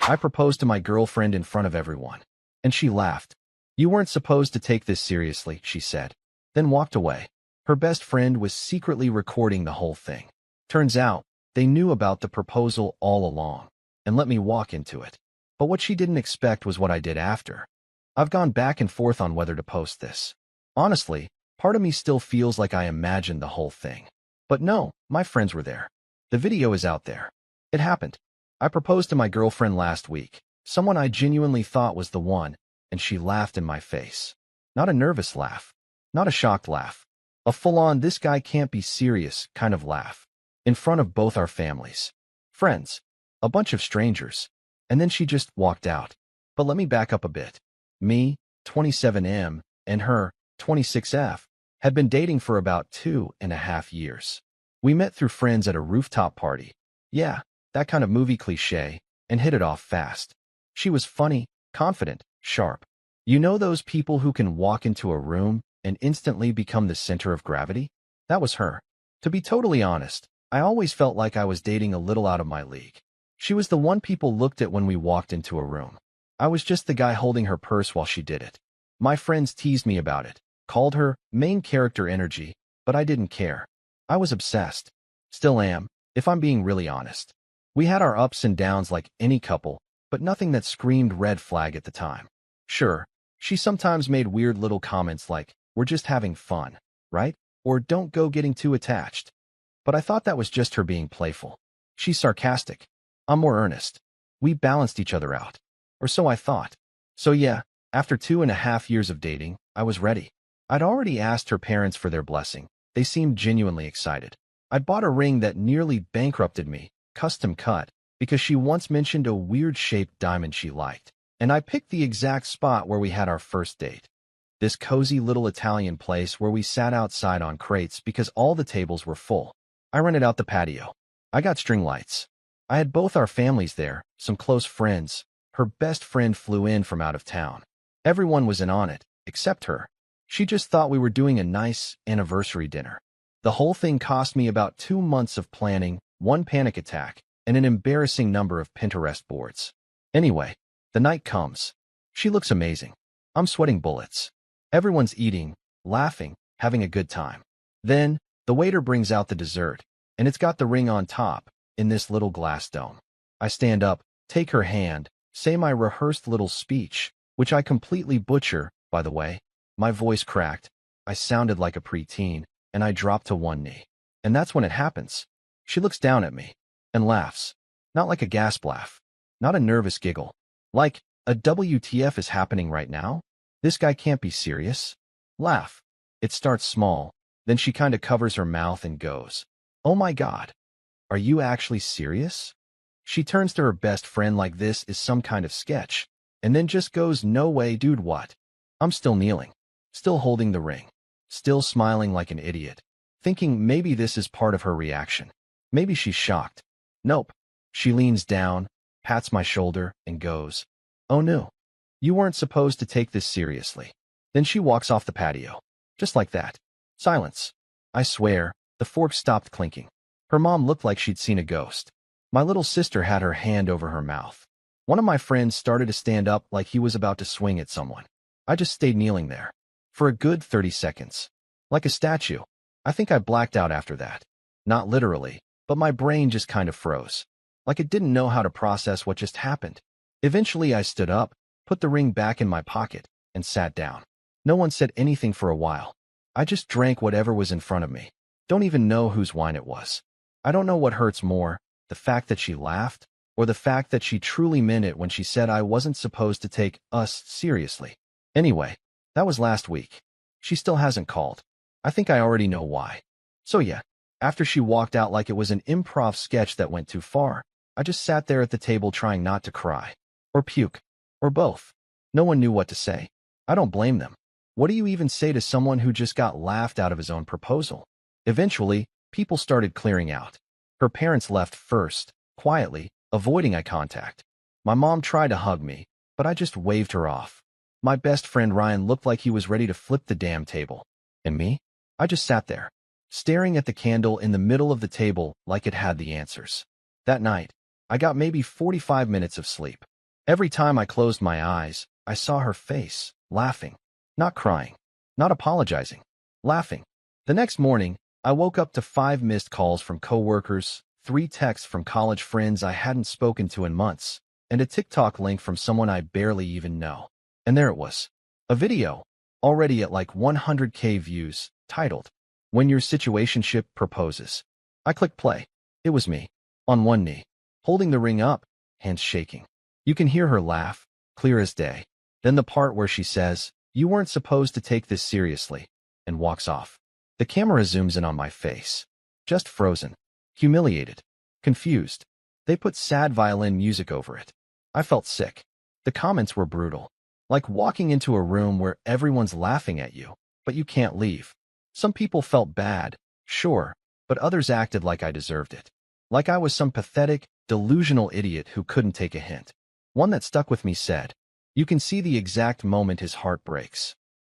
I proposed to my girlfriend in front of everyone. And she laughed. You weren't supposed to take this seriously, she said, then walked away. Her best friend was secretly recording the whole thing. Turns out, they knew about the proposal all along, and let me walk into it. But what she didn't expect was what I did after. I've gone back and forth on whether to post this. Honestly, part of me still feels like I imagined the whole thing. But no, my friends were there. The video is out there. It happened. I proposed to my girlfriend last week, someone I genuinely thought was the one, and she laughed in my face. Not a nervous laugh. Not a shocked laugh. A full-on this guy can't be serious kind of laugh. In front of both our families. Friends. A bunch of strangers. And then she just walked out. But let me back up a bit. Me, 27M, and her, 26F, had been dating for about 2.5 years. We met through friends at a rooftop party. Yeah, that kind of movie cliché, and hit it off fast. She was funny, confident, sharp. You know those people who can walk into a room and instantly become the center of gravity? That was her. To be totally honest, I always felt like I was dating a little out of my league. She was the one people looked at when we walked into a room. I was just the guy holding her purse while she did it. My friends teased me about it, called her main character energy, but I didn't care. I was obsessed. Still am, if I'm being really honest. We had our ups and downs like any couple, but nothing that screamed red flag at the time. Sure, she sometimes made weird little comments like, we're just having fun, right? Or don't go getting too attached. But I thought that was just her being playful. She's sarcastic. I'm more earnest. We balanced each other out. Or so I thought. So yeah, after 2.5 years of dating, I was ready. I'd already asked her parents for their blessing. They seemed genuinely excited. I'd bought a ring that nearly bankrupted me, custom cut, because she once mentioned a weird-shaped diamond she liked. And I picked the exact spot where we had our first date. This cozy little Italian place where we sat outside on crates because all the tables were full. I rented out the patio. I got string lights. I had both our families there, some close friends. Her best friend flew in from out of town. Everyone was in on it, except her. She just thought we were doing a nice anniversary dinner. The whole thing cost me about 2 months of planning, 1 panic attack, and an embarrassing number of Pinterest boards. Anyway, the night comes. She looks amazing. I'm sweating bullets. Everyone's eating, laughing, having a good time. Then, the waiter brings out the dessert, and it's got the ring on top, in this little glass dome. I stand up, take her hand, say my rehearsed little speech, which I completely butcher, by the way. My voice cracked. I sounded like a preteen, and I dropped to one knee. And that's when it happens. She looks down at me and laughs. Not like a gasp laugh. Not a nervous giggle. Like, a WTF is happening right now? This guy can't be serious. Laugh. It starts small, then she kinda covers her mouth and goes, "Oh my God. Are you actually serious?" She turns to her best friend like this is some kind of sketch, and then just goes, "No way, dude, what?" I'm still kneeling, still holding the ring, still smiling like an idiot, thinking maybe this is part of her reaction. Maybe she's shocked. Nope. She leans down, pats my shoulder, and goes, "Oh no. You weren't supposed to take this seriously." Then she walks off the patio. Just like that. Silence. I swear, the fork stopped clinking. Her mom looked like she'd seen a ghost. My little sister had her hand over her mouth. One of my friends started to stand up like he was about to swing at someone. I just stayed kneeling there. For a good 30 seconds. Like a statue. I think I blacked out after that. Not literally, but my brain just kind of froze. Like it didn't know how to process what just happened. Eventually I stood up, put the ring back in my pocket, and sat down. No one said anything for a while. I just drank whatever was in front of me. Don't even know whose wine it was. I don't know what hurts more, the fact that she laughed, or the fact that she truly meant it when she said I wasn't supposed to take us seriously. Anyway, that was last week. She still hasn't called. I think I already know why. So yeah, after she walked out like it was an improv sketch that went too far, I just sat there at the table trying not to cry. Or puke. Or both. No one knew what to say. I don't blame them. What do you even say to someone who just got laughed out of his own proposal? Eventually, people started clearing out. Her parents left first, quietly, avoiding eye contact. My mom tried to hug me, but I just waved her off. My best friend Ryan looked like he was ready to flip the damn table. And me? I just sat there, staring at the candle in the middle of the table like it had the answers. That night, I got maybe 45 minutes of sleep. Every time I closed my eyes, I saw her face, laughing, not crying, not apologizing, laughing. The next morning, I woke up to 5 missed calls from coworkers, 3 texts from college friends I hadn't spoken to in months, and a TikTok link from someone I barely even know. And there it was. A video, already at like 100K views, titled, "When Your Situationship Proposes." I clicked play. It was me, on one knee, holding the ring up, hands shaking. You can hear her laugh, clear as day. Then the part where she says, "You weren't supposed to take this seriously," and walks off. The camera zooms in on my face. Just frozen, humiliated, confused. They put sad violin music over it. I felt sick. The comments were brutal. Like walking into a room where everyone's laughing at you, but you can't leave. Some people felt bad, sure, but others acted like I deserved it. Like I was some pathetic, delusional idiot who couldn't take a hint. One that stuck with me said, "You can see the exact moment his heart breaks."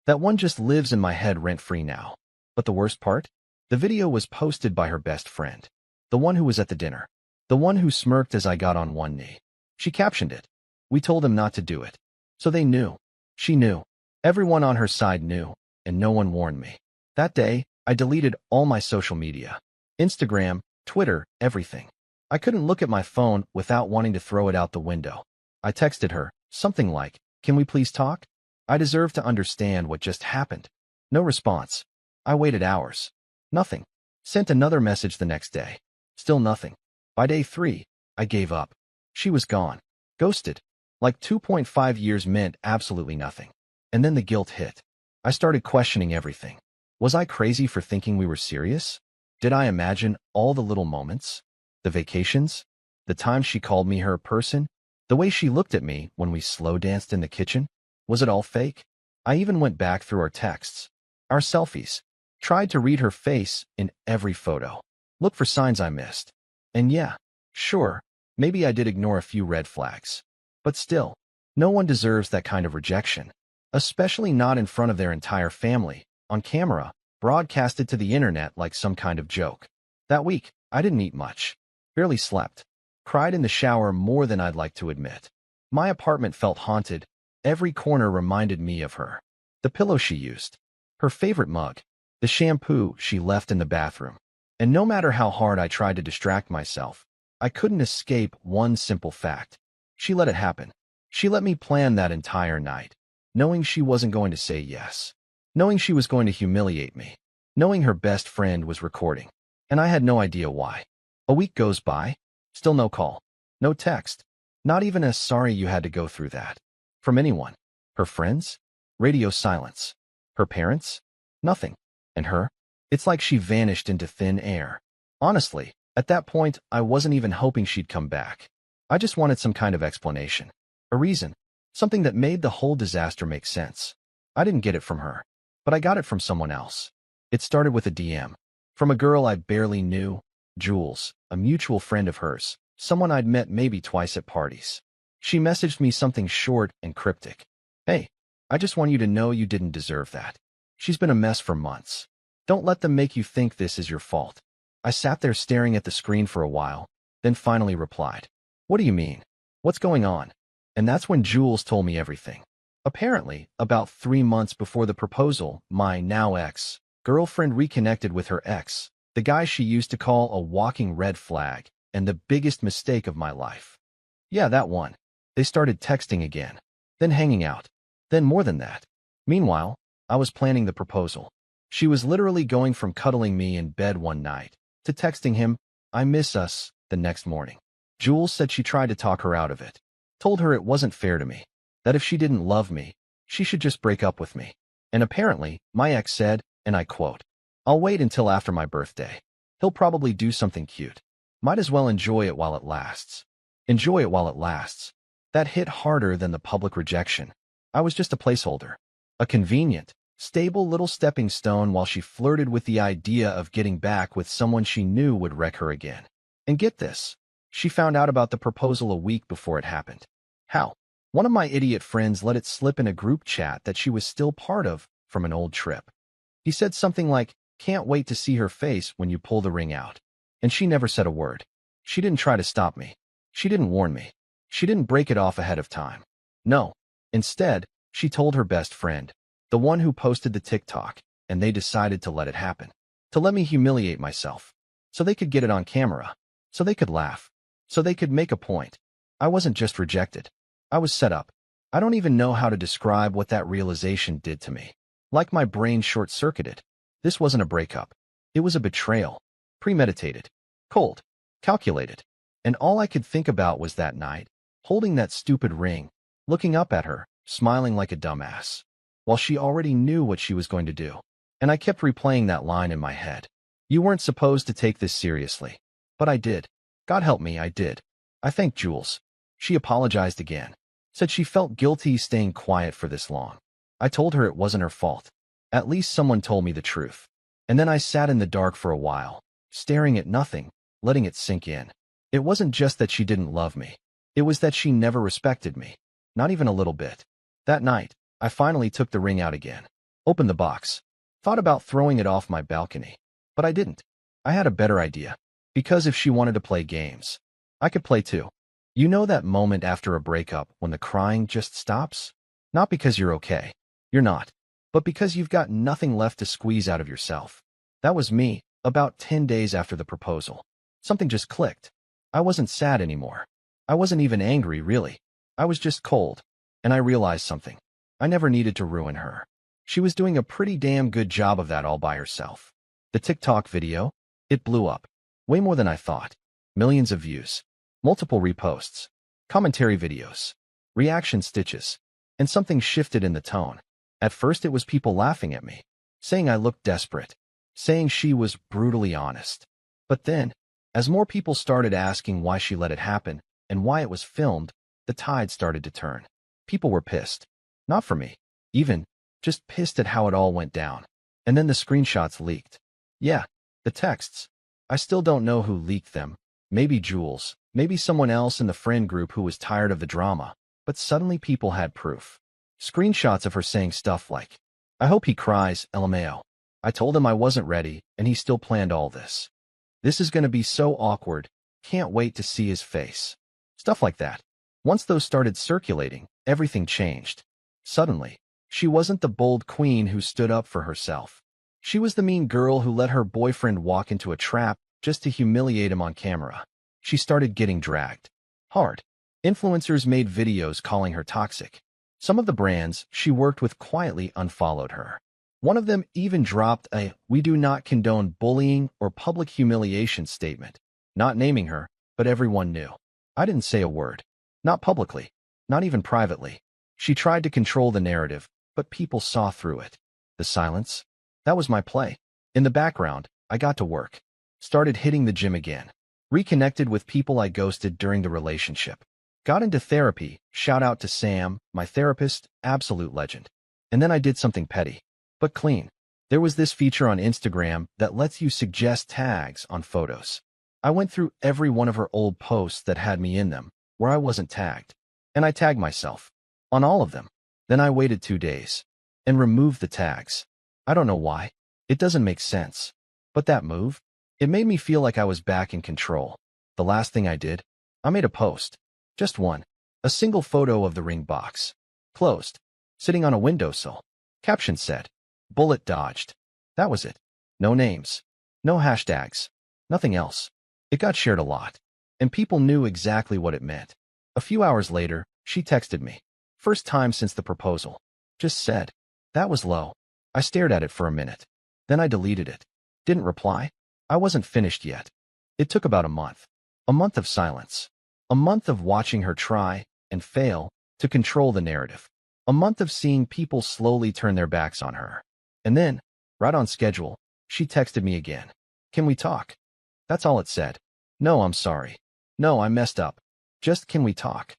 That one just lives in my head rent-free now. But the worst part? The video was posted by her best friend. The one who was at the dinner. The one who smirked as I got on one knee. She captioned it. "We told him not to do it." So they knew. She knew. Everyone on her side knew, and no one warned me. That day, I deleted all my social media. Instagram, Twitter, everything. I couldn't look at my phone without wanting to throw it out the window. I texted her, something like, "Can we please talk? I deserve to understand what just happened." No response. I waited hours. Nothing. Sent another message the next day. Still nothing. By day 3, I gave up. She was gone. Ghosted. Like 2.5 years meant absolutely nothing. And then the guilt hit. I started questioning everything. Was I crazy for thinking we were serious? Did I imagine all the little moments? The vacations? The time she called me her person? The way she looked at me when we slow danced in the kitchen? Was it all fake? I even went back through our texts, our selfies, tried to read her face in every photo. Look for signs I missed. And yeah, sure, maybe I did ignore a few red flags. But still, no one deserves that kind of rejection, especially not in front of their entire family, on camera, broadcasted to the internet like some kind of joke. That week, I didn't eat much, barely slept, cried in the shower more than I'd like to admit. My apartment felt haunted. Every corner reminded me of her. The pillow she used, her favorite mug, the shampoo she left in the bathroom. And no matter how hard I tried to distract myself, I couldn't escape one simple fact. She let it happen. She let me plan that entire night, knowing she wasn't going to say yes, knowing she was going to humiliate me, knowing her best friend was recording, and I had no idea why. A week goes by, still no call, no text, not even a "sorry you had to go through that" from anyone. Her friends? Radio silence. Her parents? Nothing. And her? It's like she vanished into thin air. Honestly, at that point, I wasn't even hoping she'd come back. I just wanted some kind of explanation. A reason. Something that made the whole disaster make sense. I didn't get it from her, but I got it from someone else. It started with a DM. From a girl I barely knew, Jules, a mutual friend of hers, someone I'd met maybe twice at parties. She messaged me something short and cryptic. "Hey, I just want you to know you didn't deserve that. She's been a mess for months. Don't let them make you think this is your fault." I sat there staring at the screen for a while, then finally replied, "What do you mean? What's going on?" And that's when Jules told me everything. Apparently, about 3 months before the proposal, my now ex-girlfriend reconnected with her ex, the guy she used to call a walking red flag and the biggest mistake of my life. Yeah, that one. They started texting again, then hanging out, then more than that. Meanwhile, I was planning the proposal. She was literally going from cuddling me in bed one night to texting him, "I miss us," the next morning. Jules said she tried to talk her out of it, told her it wasn't fair to me, that if she didn't love me, she should just break up with me. And apparently, my ex said, and I quote, "I'll wait until after my birthday. He'll probably do something cute. Might as well enjoy it while it lasts." Enjoy it while it lasts. That hit harder than the public rejection. I was just a placeholder. A convenient, stable little stepping stone while she flirted with the idea of getting back with someone she knew would wreck her again. And get this, she found out about the proposal a week before it happened. How? One of my idiot friends let it slip in a group chat that she was still part of from an old trip. He said something like, "Can't wait to see her face when you pull the ring out." And she never said a word. She didn't try to stop me. She didn't warn me. She didn't break it off ahead of time. No. Instead, she told her best friend, the one who posted the TikTok, and they decided to let it happen. To let me humiliate myself. So they could get it on camera. So they could laugh. So they could make a point. I wasn't just rejected. I was set up. I don't even know how to describe what that realization did to me. Like my brain short-circuited. This wasn't a breakup. It was a betrayal. Premeditated. Cold. Calculated. And all I could think about was that night, holding that stupid ring, looking up at her, smiling like a dumbass, while she already knew what she was going to do. And I kept replaying that line in my head. You weren't supposed to take this seriously. But I did. God help me, I did. I thanked Jules. She apologized again. Said she felt guilty staying quiet for this long. I told her it wasn't her fault. At least someone told me the truth. And then I sat in the dark for a while, staring at nothing, letting it sink in. It wasn't just that she didn't love me. It was that she never respected me. Not even a little bit. That night, I finally took the ring out again. Opened the box. Thought about throwing it off my balcony. But I didn't. I had a better idea. Because if she wanted to play games, I could play too. You know that moment after a breakup when the crying just stops? Not because you're okay. You're not. But because you've got nothing left to squeeze out of yourself. That was me, about 10 days after the proposal. Something just clicked. I wasn't sad anymore. I wasn't even angry, really. I was just cold. And I realized something. I never needed to ruin her. She was doing a pretty damn good job of that all by herself. The TikTok video? It blew up. Way more than I thought. Millions of views. Multiple reposts. Commentary videos. Reaction stitches. And something shifted in the tone. At first it was people laughing at me. Saying I looked desperate. Saying she was brutally honest. But then, as more people started asking why she let it happen, and why it was filmed, the tide started to turn. People were pissed. Not for me. Even. Just pissed at how it all went down. And then the screenshots leaked. Yeah. The texts. I still don't know who leaked them. Maybe Jules. Maybe someone else in the friend group who was tired of the drama. But suddenly people had proof. Screenshots of her saying stuff like, I hope he cries, LMAO. I told him I wasn't ready, and he still planned all this. This is going to be so awkward. Can't wait to see his face. Stuff like that. Once those started circulating, everything changed. Suddenly, she wasn't the bold queen who stood up for herself. She was the mean girl who let her boyfriend walk into a trap just to humiliate him on camera. She started getting dragged. Hard. Influencers made videos calling her toxic. Some of the brands she worked with quietly unfollowed her. One of them even dropped a "We do not condone bullying or public humiliation" statement. Not naming her, but everyone knew. I didn't say a word. Not publicly. Not even privately. She tried to control the narrative, but people saw through it. The silence? That was my play. In the background, I got to work. Started hitting the gym again. Reconnected with people I ghosted during the relationship. Got into therapy, shout out to Sam, my therapist, absolute legend. And then I did something petty. But clean. There was this feature on Instagram that lets you suggest tags on photos. I went through every one of her old posts that had me in them, where I wasn't tagged. And I tagged myself. On all of them. Then I waited 2 days. And removed the tags. I don't know why. It doesn't make sense. But that move? It made me feel like I was back in control. The last thing I did? I made a post. Just one. A single photo of the ring box. Closed. Sitting on a windowsill. Caption said, "Bullet dodged." That was it. No names. No hashtags. Nothing else. It got shared a lot. And people knew exactly what it meant. A few hours later, she texted me. First time since the proposal. Just said. That was low. I stared at it for a minute. Then I deleted it. Didn't reply. I wasn't finished yet. It took about a month. A month of silence. A month of watching her try and fail to control the narrative. A month of seeing people slowly turn their backs on her. And then, right on schedule, she texted me again. Can we talk? That's all it said. No, I'm sorry. No, I messed up. Just can we talk?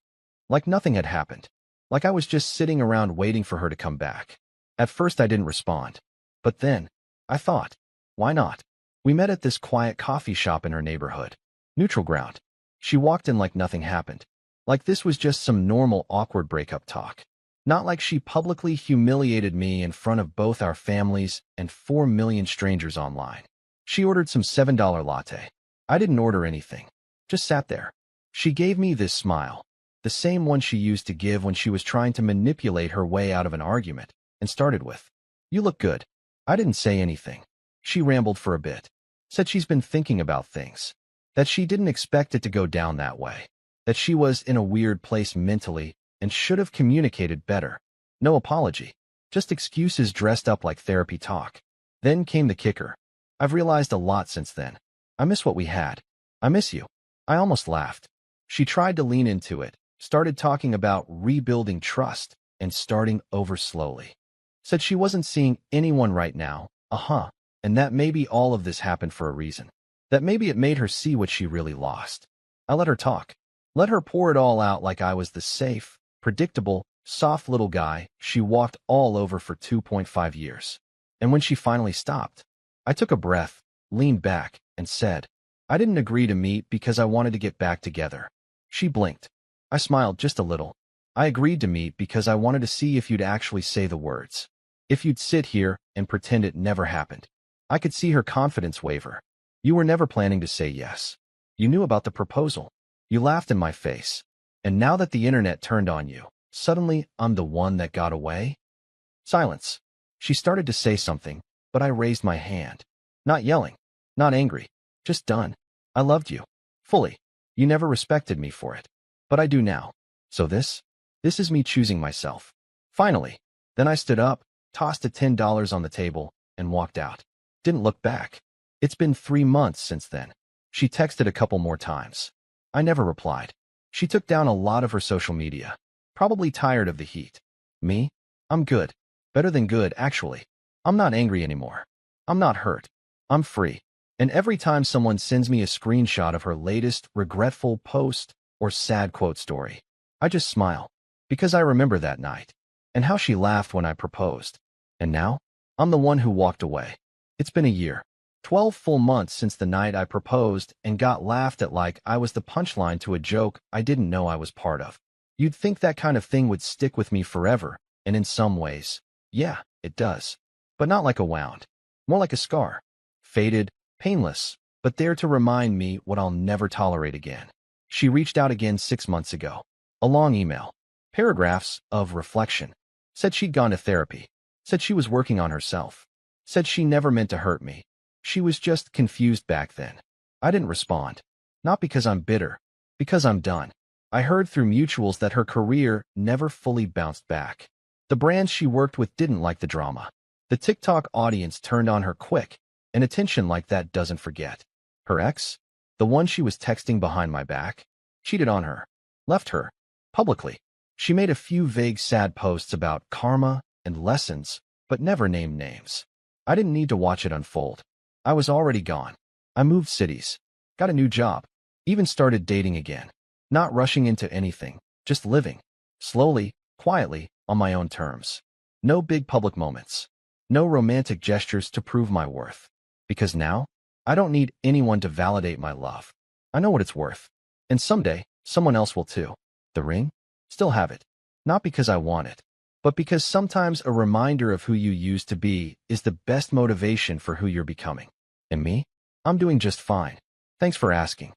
Like nothing had happened. Like I was just sitting around waiting for her to come back. At first I didn't respond. But then, I thought, why not? We met at this quiet coffee shop in her neighborhood. Neutral ground. She walked in like nothing happened. Like this was just some normal awkward breakup talk. Not like she publicly humiliated me in front of both our families and 4 million strangers online. She ordered some $7 latte. I didn't order anything. Just sat there. She gave me this smile. The same one she used to give when she was trying to manipulate her way out of an argument, and started with, "You look good." I didn't say anything. She rambled for a bit. Said she's been thinking about things. That she didn't expect it to go down that way. That she was in a weird place mentally and should have communicated better. No apology. Just excuses dressed up like therapy talk. Then came the kicker. I've realized a lot since then. I miss what we had. I miss you. I almost laughed. She tried to lean into it, started talking about rebuilding trust and starting over slowly. Said she wasn't seeing anyone right now, and that maybe all of this happened for a reason. That maybe it made her see what she really lost. I let her talk. Let her pour it all out like I was the safe, predictable, soft little guy she walked all over for 2.5 years. And when she finally stopped, I took a breath, leaned back, and said, "I didn't agree to meet because I wanted to get back together." She blinked. I smiled just a little. "I agreed to meet because I wanted to see if you'd actually say the words. If you'd sit here and pretend it never happened." I could see her confidence waver. "You were never planning to say yes. You knew about the proposal. You laughed in my face. And now that the internet turned on you, suddenly I'm the one that got away?" Silence. She started to say something, but I raised my hand. Not yelling, not angry, just done. "I loved you. Fully. You never respected me for it. But I do now. So this is me choosing myself." Finally. Then I stood up, tossed a $10 on the table, and walked out. Didn't look back. It's been 3 months since then. She texted a couple more times. I never replied. She took down a lot of her social media. Probably tired of the heat. Me? I'm good. Better than good, actually. I'm not angry anymore. I'm not hurt. I'm free. And every time someone sends me a screenshot of her latest regretful post or sad quote story, I just smile. Because I remember that night. And how she laughed when I proposed. And now, I'm the one who walked away. It's been a year. 12 full months since the night I proposed and got laughed at like I was the punchline to a joke I didn't know I was part of. You'd think that kind of thing would stick with me forever, and in some ways, yeah, it does. But not like a wound. More like a scar. Faded, painless, but there to remind me what I'll never tolerate again. She reached out again 6 months ago. A long email. Paragraphs of reflection. Said she'd gone to therapy. Said she was working on herself. Said she never meant to hurt me. She was just confused back then. I didn't respond. Not because I'm bitter. Because I'm done. I heard through mutuals that her career never fully bounced back. The brands she worked with didn't like the drama. The TikTok audience turned on her quick, and attention like that doesn't forget. Her ex? The one she was texting behind my back? Cheated on her. Left her. Publicly. She made a few vague sad posts about karma and lessons, but never named names. I didn't need to watch it unfold. I was already gone. I moved cities. Got a new job. Even started dating again. Not rushing into anything. Just living. Slowly, quietly, on my own terms. No big public moments. No romantic gestures to prove my worth. Because now, I don't need anyone to validate my love. I know what it's worth. And someday, someone else will too. The ring? Still have it. Not because I want it, but because sometimes a reminder of who you used to be is the best motivation for who you're becoming. And me? I'm doing just fine. Thanks for asking.